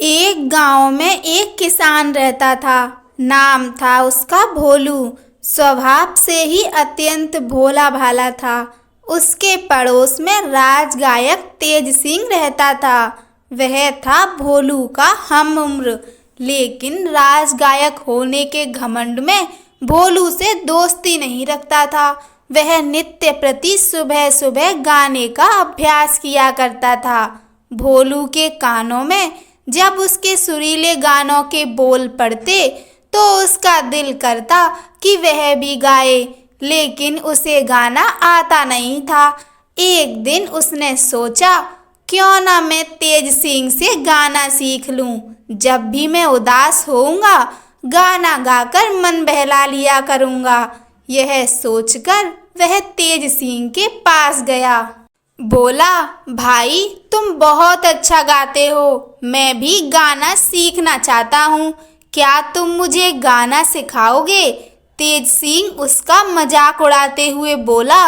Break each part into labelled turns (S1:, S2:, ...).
S1: एक गांव में एक किसान रहता था। नाम था उसका भोलू। स्वभाव से ही अत्यंत भोला भाला था। उसके पड़ोस में राजगायक तेज सिंह रहता था। वह था भोलू का हम उम्र, लेकिन राजगायक होने के घमंड में भोलू से दोस्ती नहीं रखता था। वह नित्य प्रति सुबह सुबह गाने का अभ्यास किया करता था। भोलू के कानों में जब उसके सुरीले गानों के बोल पड़ते तो उसका दिल करता कि वह भी गाए, लेकिन उसे गाना आता नहीं था। एक दिन उसने सोचा, क्यों ना मैं तेज सिंह से गाना सीख लूं। जब भी मैं उदास होऊंगा गाना गाकर मन बहला लिया करूंगा। यह सोचकर वह तेज सिंह के पास गया। बोला, भाई तुम बहुत अच्छा गाते हो, मैं भी गाना सीखना चाहता हूँ, क्या तुम मुझे गाना सिखाओगे? तेज सिंह उसका मजाक उड़ाते हुए बोला,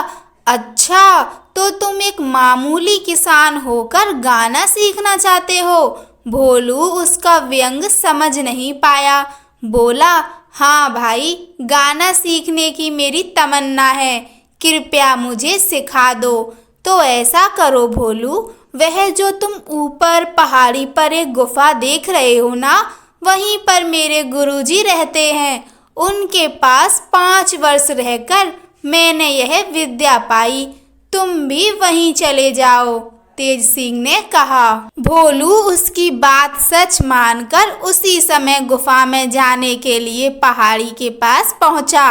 S1: अच्छा तो तुम एक मामूली किसान होकर गाना सीखना चाहते हो? भोलू उसका व्यंग समझ नहीं पाया। बोला, हाँ भाई, गाना सीखने की मेरी तमन्ना है, कृपया मुझे सिखा दो। तो ऐसा करो भोलू, वह जो तुम ऊपर पहाड़ी पर एक गुफा देख रहे हो ना, वहीं पर मेरे गुरुजी रहते हैं। उनके पास 5 वर्ष रहकर मैंने यह विद्या पाई, तुम भी वहीं चले जाओ, तेज सिंह ने कहा। भोलू उसकी बात सच मानकर उसी समय गुफा में जाने के लिए पहाड़ी के पास पहुंचा।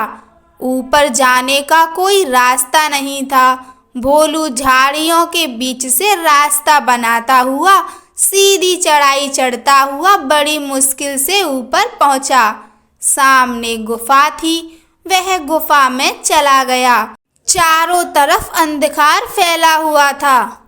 S1: ऊपर जाने का कोई रास्ता नहीं था। भोलू झाड़ियों के बीच से रास्ता बनाता हुआ सीधी चढ़ाई चढ़ता हुआ बड़ी मुश्किल से ऊपर पहुंचा। सामने गुफा थी। वह गुफा में चला गया। चारों तरफ अंधकार फैला हुआ था,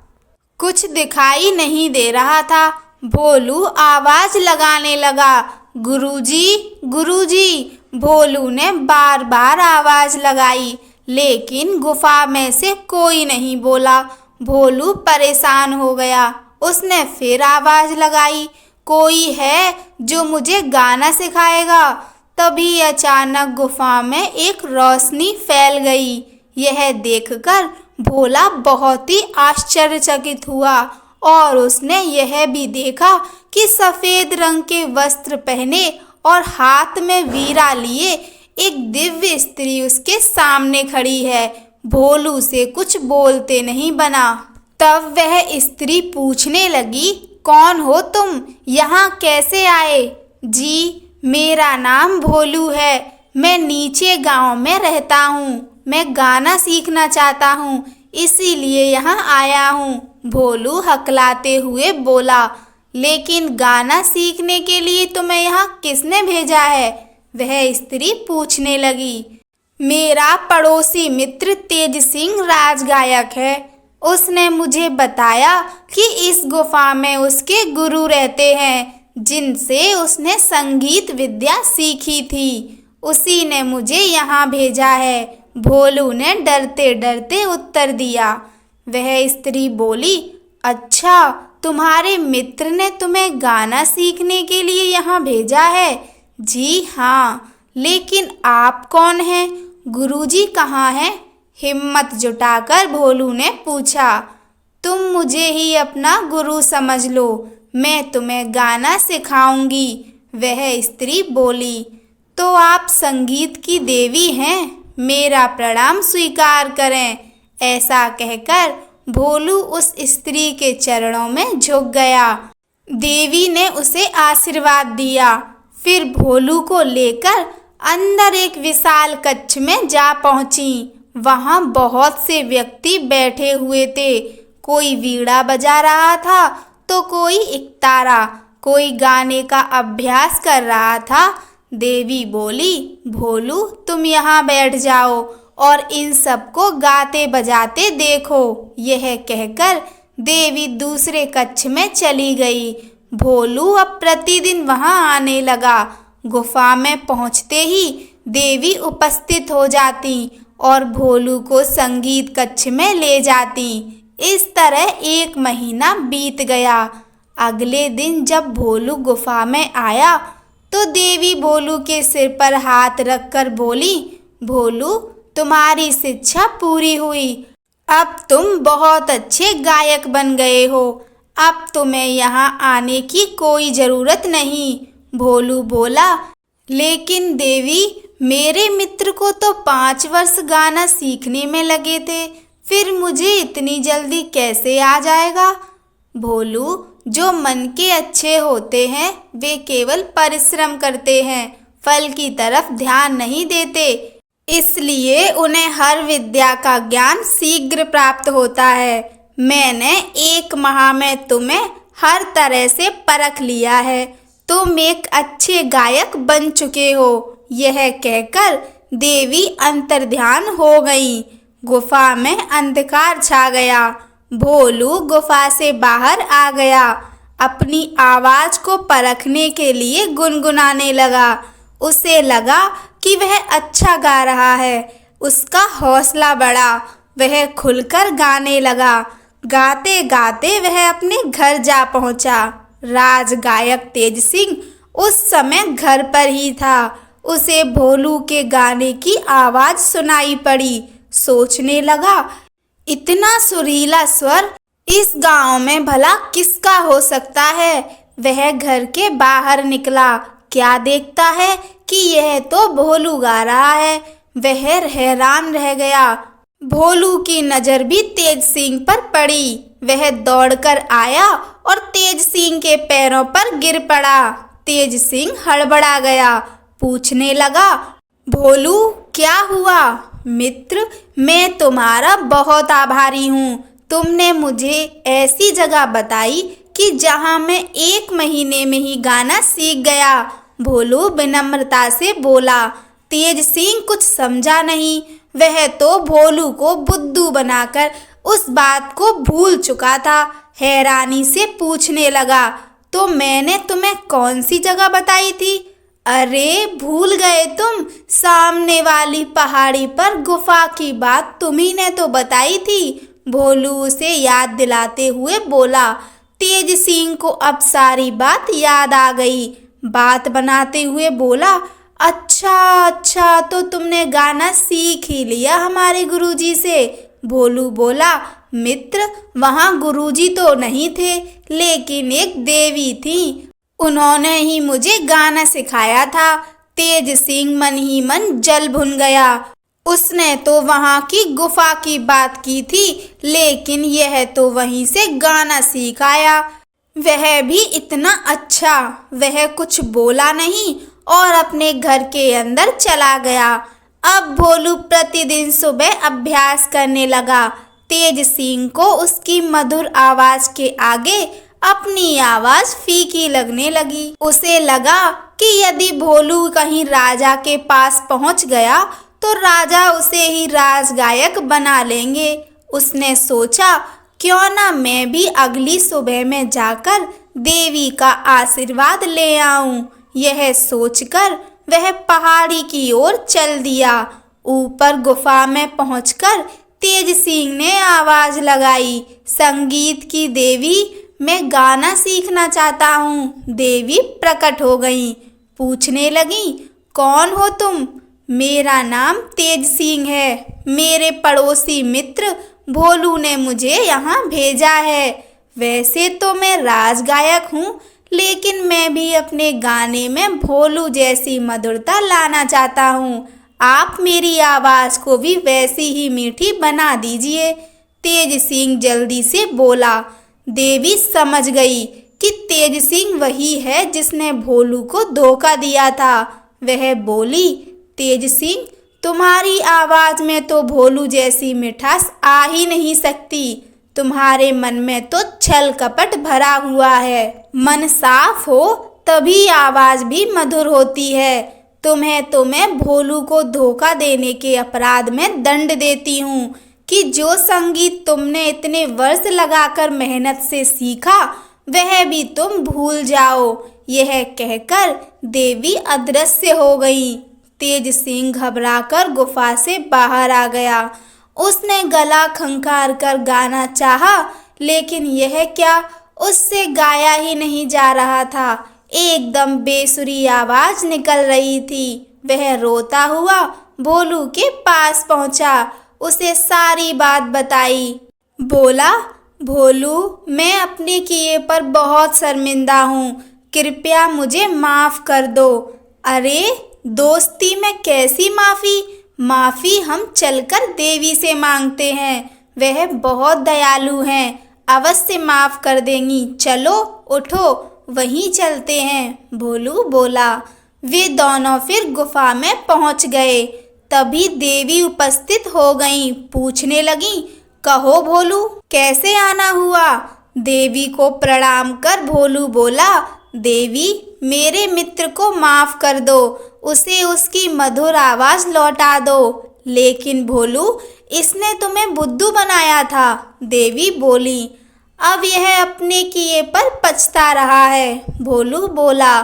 S1: कुछ दिखाई नहीं दे रहा था। भोलू आवाज लगाने लगा, गुरुजी, गुरुजी। भोलू ने बार बार आवाज लगाई, लेकिन गुफा में से कोई नहीं बोला। भोलू परेशान हो गया। उसने फिर आवाज लगाई, कोई है जो मुझे गाना सिखाएगा? तभी अचानक गुफा में एक रोशनी फैल गई। यह देखकर भोला बहुत ही आश्चर्यचकित हुआ और उसने यह भी देखा कि सफेद रंग के वस्त्र पहने और हाथ में वीणा लिए एक दिव्य स्त्री उसके सामने खड़ी है। भोलू से कुछ बोलते नहीं बना। तब वह स्त्री पूछने लगी, कौन हो तुम, यहाँ कैसे आए? जी, मेरा नाम भोलू है, मैं नीचे गांव में रहता हूँ, मैं गाना सीखना चाहता हूँ, इसीलिए यहाँ आया हूँ, भोलू हकलाते हुए बोला। लेकिन गाना सीखने के लिए तुम्हें यहाँ किसने भेजा है? वह स्त्री पूछने लगी। मेरा पड़ोसी मित्र तेज सिंह राजगायक है। उसने मुझे बताया कि इस गुफा में उसके गुरु रहते हैं, जिनसे उसने संगीत विद्या सीखी थी। उसी ने मुझे यहाँ भेजा है, भोलू ने डरते डरते उत्तर दिया। वह स्त्री बोली, अच्छा, तुम्हारे मित्र ने तुम्हें गाना सीखने के लिए यहाँ भेजा है? जी हाँ, लेकिन आप कौन हैं? गुरुजी कहाँ हैं? हिम्मत जुटाकर भोलू ने पूछा। तुम मुझे ही अपना गुरु समझ लो, मैं तुम्हें गाना सिखाऊंगी, वह स्त्री बोली। तो आप संगीत की देवी हैं, मेरा प्रणाम स्वीकार करें। ऐसा कहकर भोलू उस स्त्री के चरणों में झुक गया। देवी ने उसे आशीर्वाद दिया। फिर भोलू को लेकर अंदर एक विशाल कक्ष में जा पहुंची। वहां बहुत से व्यक्ति बैठे हुए थे। कोई वीणा बजा रहा था तो कोई इकतारा, कोई गाने का अभ्यास कर रहा था। देवी बोली, भोलू तुम यहाँ बैठ जाओ और इन सबको गाते बजाते देखो। यह कहकर देवी दूसरे कक्ष में चली गई। भोलू अब प्रतिदिन वहां आने लगा। गुफा में पहुंचते ही देवी उपस्थित हो जाती और भोलू को संगीत कक्ष में ले जाती। इस तरह 1 महीना बीत गया। अगले दिन जब भोलू गुफा में आया तो देवी भोलू के सिर पर हाथ रखकर बोली, भोलू, तुम्हारी शिक्षा पूरी हुई। अब तुम बहुत अच्छे गायक बन गए हो। अब तुम्हें यहाँ आने की कोई ज़रूरत नहीं। भोलू बोला, लेकिन देवी, मेरे मित्र को तो 5 वर्ष गाना सीखने में लगे थे, फिर मुझे इतनी जल्दी कैसे आ जाएगा? भोलू, जो मन के अच्छे होते हैं वे केवल परिश्रम करते हैं, फल की तरफ ध्यान नहीं देते, इसलिए उन्हें हर विद्या का ज्ञान शीघ्र प्राप्त होता है। मैंने 1 माह में तुम्हें हर तरह से परख लिया है। तुम एक अच्छे गायक बन चुके हो। यह कहकर देवी अंतर्ध्यान हो गई। गुफा में अंधकार छा गया। भोलू गुफा से बाहर आ गया। अपनी आवाज को परखने के लिए गुनगुनाने लगा। उसे लगा कि वह अच्छा गा रहा है। उसका हौसला बढ़ा। वह खुलकर गाने लगा। गाते गाते वह अपने घर जा पहुंचा। राज गायक तेज सिंह उस समय घर पर ही था। उसे भोलू के गाने की आवाज सुनाई पड़ी। सोचने लगा, इतना सुरीला स्वर इस गांव में भला किसका हो सकता है? वह घर के बाहर निकला। क्या देखता है कि यह तो भोलू गा रहा है। वह हैरान रह गया। भोलू की नज़र भी तेज सिंह पर पड़ी। वह दौड़कर आया और तेज सिंह के पैरों पर गिर पड़ा। तेज सिंह हड़बड़ा गया। पूछने लगा, भोलू, क्या हुआ? मित्र, मैं तुम्हारा बहुत आभारी हूँ। तुमने मुझे ऐसी जगह बताई कि जहाँ मैं 1 महीने में ही गाना सीख गया। भोलू विनम्रता से बोला। तेज सिंह कुछ समझा नहीं। वह तो भोलू को बुद्धू बनाकर उस बात को भूल चुका था। हैरानी से पूछने लगा, तो मैंने तुम्हें कौन सी जगह बताई थी? अरे, भूल गए तुम? सामने वाली पहाड़ी पर गुफा की बात तुम्ही ने तो बताई थी। भोलू उसे याद दिलाते हुए बोला। तेज सिंह को अब सारी बात याद आ गई। बात बनाते हुए बोला, अच्छा, तो तुमने गाना सीख ही लिया हमारे गुरुजी से। भोलू बोला, मित्र, वहाँ गुरुजी तो नहीं थे, लेकिन एक देवी थी। उन्होंने ही मुझे गाना सिखाया था। तेज सिंह मन ही मन जल भुन गया। उसने तो वहाँ की गुफा की बात की थी, लेकिन यह तो वहीं से गाना सीख आया। वह भी इतना अच्छा। वह कुछ बोला नहीं और अपने घर के अंदर चला गया। अब भोलू प्रतिदिन सुबह अभ्यास करने लगा। तेज सिंह को उसकी मधुर आवाज के आगे अपनी आवाज फीकी लगने लगी। उसे लगा कि यदि भोलू कहीं राजा के पास पहुंच गया तो राजा उसे ही राजगायक बना लेंगे। उसने सोचा, क्यों ना मैं भी अगली सुबह में जाकर देवी का आशीर्वाद ले आऊं। यह सोचकर वह पहाड़ी की ओर चल दिया। ऊपर गुफा में पहुंचकर तेज सिंह ने आवाज लगाई, संगीत की देवी, मैं गाना सीखना चाहता हूँ। देवी प्रकट हो गई। पूछने लगी, कौन हो तुम? मेरा नाम तेज सिंह है। मेरे पड़ोसी मित्र भोलू ने मुझे यहाँ भेजा है। वैसे तो मैं राजगायक हूँ, लेकिन मैं भी अपने गाने में भोलू जैसी मधुरता लाना चाहता हूँ। आप मेरी आवाज़ को भी वैसी ही मीठी बना दीजिए। तेज सिंह जल्दी से बोला। देवी समझ गई कि तेज सिंह वही है जिसने भोलू को धोखा दिया था। वह बोली, तेज सिंह, तुम्हारी आवाज़ में तो भोलू जैसी मिठास आ ही नहीं सकती। तुम्हारे मन में तो छल कपट भरा हुआ है। मन साफ हो तभी आवाज़ भी मधुर होती है। तुम्हें तो मैं भोलू को धोखा देने के अपराध में दंड देती हूँ कि जो संगीत तुमने इतने वर्ष लगाकर मेहनत से सीखा वह भी तुम भूल जाओ। यह कहकर देवी अदृश्य हो गई। तेज सिंह घबराकर गुफा से बाहर आ गया। उसने गला खंखार कर गाना चाहा, लेकिन यह क्या, उससे गाया ही नहीं जा रहा था। एकदम बेसुरी आवाज निकल रही थी। वह रोता हुआ भोलू के पास पहुंचा, उसे सारी बात बताई। बोला, भोलू, मैं अपने किए पर बहुत शर्मिंदा हूँ, कृपया मुझे माफ़ कर दो। अरे दोस्ती में कैसी माफ़ी? माफ़ी हम चलकर देवी से मांगते हैं, वह बहुत दयालु हैं, अवश्य माफ़ कर देंगी। चलो उठो, वहीं चलते हैं, भोलू बोला। वे दोनों फिर गुफा में पहुंच गए। तभी देवी उपस्थित हो गईं। पूछने लगीं, कहो भोलू, कैसे आना हुआ? देवी को प्रणाम कर भोलू बोला, देवी, मेरे मित्र को माफ़ कर दो, उसे उसकी मधुर आवाज़ लौटा दो। लेकिन भोलू, इसने तुम्हें बुद्धू बनाया था, देवी बोली। अब यह अपने किए पर पछता रहा है, भोलू बोला।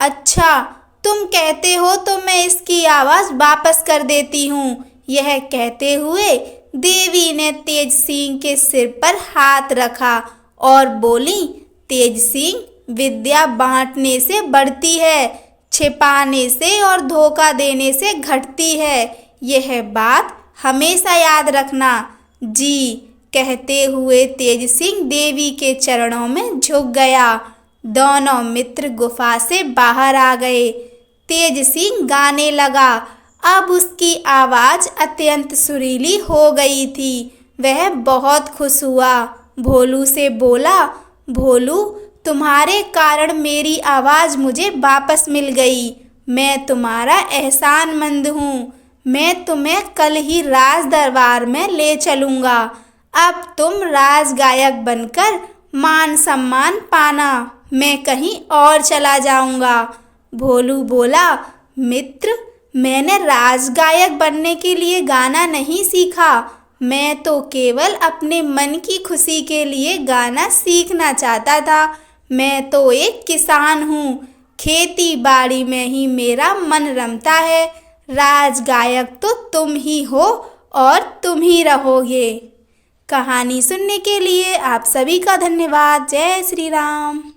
S1: अच्छा, तुम कहते हो तो मैं इसकी आवाज़ वापस कर देती हूँ। यह कहते हुए देवी ने तेज सिंह के सिर पर हाथ रखा और बोली, तेज सिंह, विद्या बांटने से बढ़ती है, छिपाने से और धोखा देने से घटती है, यह बात हमेशा याद रखना। जी, कहते हुए तेज सिंह देवी के चरणों में झुक गया। दोनों मित्र गुफा से बाहर आ गए। तेज सिंह गाने लगा। अब उसकी आवाज़ अत्यंत सुरीली हो गई थी। वह बहुत खुश हुआ। भोलू से बोला, भोलू, तुम्हारे कारण मेरी आवाज़ मुझे वापस मिल गई। मैं तुम्हारा एहसानमंद हूँ। मैं तुम्हें कल ही राज दरबार में ले चलूँगा। अब तुम राज गायक बनकर मान सम्मान पाना। मैं कहीं और चला जाऊँगा। भोलू बोला, मित्र, मैंने राज गायक बनने के लिए गाना नहीं सीखा। मैं तो केवल अपने मन की खुशी के लिए गाना सीखना चाहता था। मैं तो एक किसान हूँ, खेती बाड़ी में ही मेरा मन रमता है। राज गायक तो तुम ही हो और तुम ही रहोगे। कहानी सुनने के लिए आप सभी का धन्यवाद। जय श्री राम।